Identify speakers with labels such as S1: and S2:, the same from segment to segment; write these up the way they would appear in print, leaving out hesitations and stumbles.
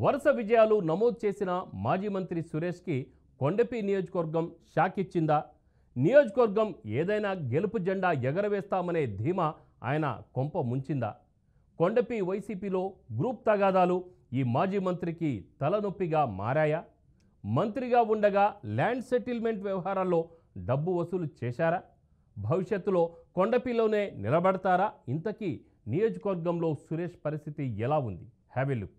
S1: వరుస విజయాలు నమోదు చేసిన మాజీ మంత్రి సురేష్కి కొండపి నియోజకవర్గం షాక్ ఇచ్చిందా? నియోజకవర్గం ఏదైనా గెలుపు జెండా ఎగరవేస్తామనే ధీమా ఆయన కొంప ముంచిందా? కొండపి వైసీపీలో గ్రూప్ తగాదాలు ఈ మాజీ మంత్రికి తలనొప్పిగా మారాయా? మంత్రిగా ఉండగా ల్యాండ్ సెటిల్మెంట్ వ్యవహారాల్లో డబ్బు వసూలు చేశారా? భవిష్యత్తులో కొండపిలోనే నిలబడతారా? ఇంతకీ నియోజకవర్గంలో సురేష్ పరిస్థితి ఎలా ఉంది? Have a look.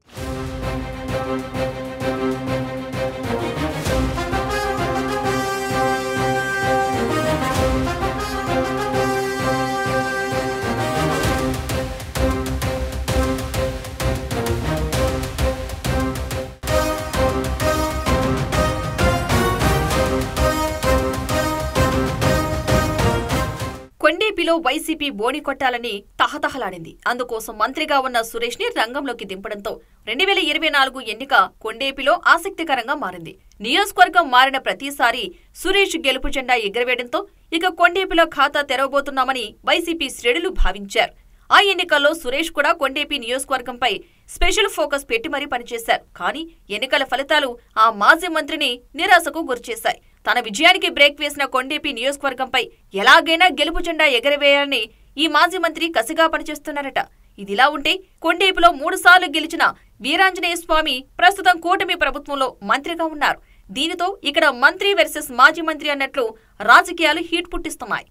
S2: కొండేపిలో వైసీపీ బోని కొట్టాలని తహతహలాడింది. అందుకోసం మంత్రిగా ఉన్న సురేష్ ని రంగంలోకి దింపడంతో 2024 ఎన్నిక కొండేపిలో ఆసక్తికరంగా మారింది. నియోజకవర్గం మారిన ప్రతిసారి సురేష్ గెలుపు జెండా ఎగురవేయడంతో ఇక కొండేపిలో ఖాతా తెరవబోతున్నామని వైసీపీ శ్రేణులు భావించారు. ఆ ఎన్నికల్లో సురేష్ కూడా కొండేపి నియోజకవర్గంపై స్పెషల్ ఫోకస్ పెట్టి మరీ పనిచేశారు. కానీ ఎన్నికల ఫలితాలు ఆ మాజీ మంత్రిని నిరాశకు గురిచేశాయి. తన విజయానికి బ్రేక్ వేసిన కొండేపి నియోజకవర్గంపై ఎలాగైనా గెలుపు జెండా ఎగరవేయాలని ఈ మాజీ మంత్రి కసిగా పనిచేస్తున్నారట. ఇదిలా ఉంటే కొండేపిలో 3 సార్లు గెలిచిన వీరాంజనేయ స్వామి ప్రస్తుతం కూటమి ప్రభుత్వంలో మంత్రిగా ఉన్నారు. దీనితో ఇక్కడ మంత్రి వర్సెస్ మాజీ మంత్రి అన్నట్లు రాజకీయాలు హీట్ పుట్టిస్తున్నాయి.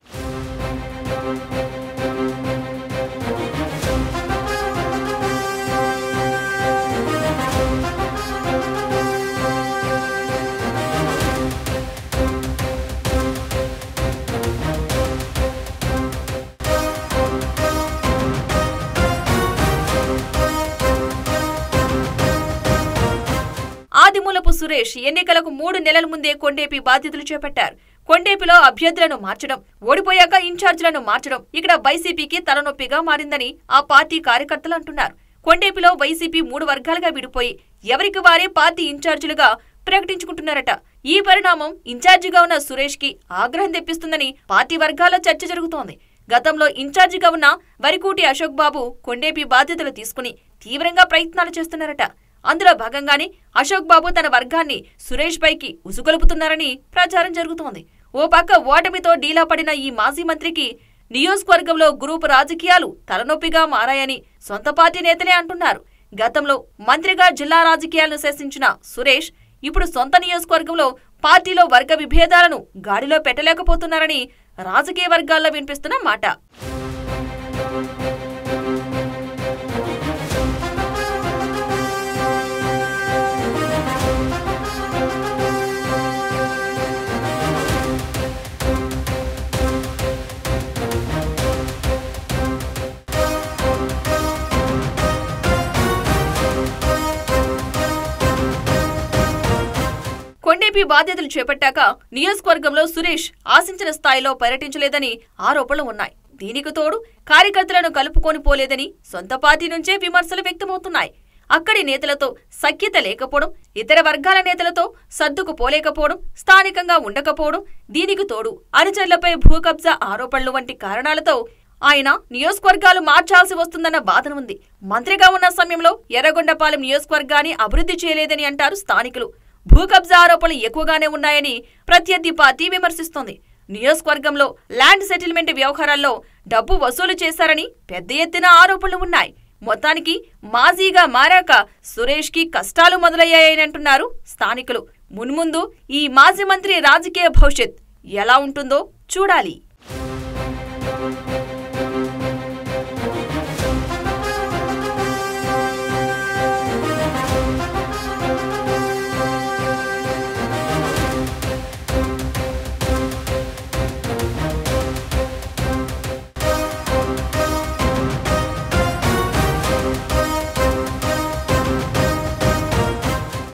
S2: ఆదిమూలపు సురేష్ ఎన్నికలకు 3 నెలల ముందే కొండేపి బాధ్యతలు చేపట్టారు. కొండేపిలో అభ్యర్థులను మార్చడం, ఓడిపోయాక ఇన్ఛార్జీలను మార్చడం ఇక్కడ వైసీపీకి తలనొప్పిగా మారిందని ఆ పార్టీ కార్యకర్తలు అంటున్నారు. కొండేపిలో వైసీపీ 3 వర్గాలుగా విడిపోయి ఎవరికి వారే పార్టీ ఇన్ఛార్జీలుగా ప్రకటించుకుంటున్నారట. ఈ పరిణామం ఇన్ఛార్జిగా ఉన్న సురేష్ కి ఆగ్రహం తెప్పిస్తుందని పార్టీ వర్గాల్లో చర్చ జరుగుతోంది. గతంలో ఇన్ఛార్జిగా ఉన్న వరికూటి అశోక్ బాబు కొండేపి బాధ్యతలు తీసుకుని తీవ్రంగా ప్రయత్నాలు చేస్తున్నారట. అందులో భాగంగానే అశోక్ బాబు తన వర్గాన్ని సురేష్ పైకి ఉసుగొలుపుతున్నారని ప్రచారం జరుగుతోంది. ఓ పక్క ఓటమితో డీలా పడిన ఈ మాజీ మంత్రికి నియోజకవర్గంలో గ్రూపు రాజకీయాలు తలనొప్పిగా మారాయని సొంత పార్టీ నేతలే అంటున్నారు. గతంలో మంత్రిగా జిల్లా రాజకీయాలను శాసించిన సురేష్ ఇప్పుడు సొంత నియోజకవర్గంలో పార్టీలో వర్గ విభేదాలను గాడిలో పెట్టలేకపోతున్నారని రాజకీయ వర్గాల్లో వినిపిస్తున్న మాట. కొండేపి బాధ్యతలు చేపట్టాక నియోజకవర్గంలో సురేష్ ఆశించిన స్థాయిలో పర్యటించలేదని ఆరోపణలు ఉన్నాయి. దీనికి తోడు కార్యకర్తలను కలుపుకొని పోలేదని సొంత పార్టీ నుంచే విమర్శలు వ్యక్తమవుతున్నాయి. అక్కడి నేతలతో సఖ్యత లేకపోవడం, ఇతర వర్గాల నేతలతో సర్దుకుపోలేకపోవడం, స్థానికంగా ఉండకపోవడం, దీనికి తోడు అనుచరులపై భూకబ్జా ఆరోపణలు వంటి కారణాలతో ఆయన నియోజకవర్గాలు మార్చాల్సి వస్తుందన్న బాధన ఉంది. మంత్రిగా ఉన్న సమయంలో ఎర్రగొండపాలెం నియోజకవర్గాన్ని అభివృద్ధి చేయలేదని అంటారు స్థానికులు. భూకబ్జా ఆరోపణలు ఎక్కువగానే ఉన్నాయని ప్రత్యర్థి పార్టీ విమర్శిస్తోంది. నియోజకవర్గంలో ల్యాండ్ సెటిల్మెంట్ వ్యవహారాల్లో డబ్బు వసూలు చేశారని పెద్ద ఎత్తున ఆరోపణలు ఉన్నాయి. మొత్తానికి మాజీగా మారాక సురేష్ కి కష్టాలు మొదలయ్యాయని అంటున్నారు స్థానికులు. మున్ముందు ఈ మాజీ మంత్రి రాజకీయ భవిష్యత్ ఎలా ఉంటుందో చూడాలి.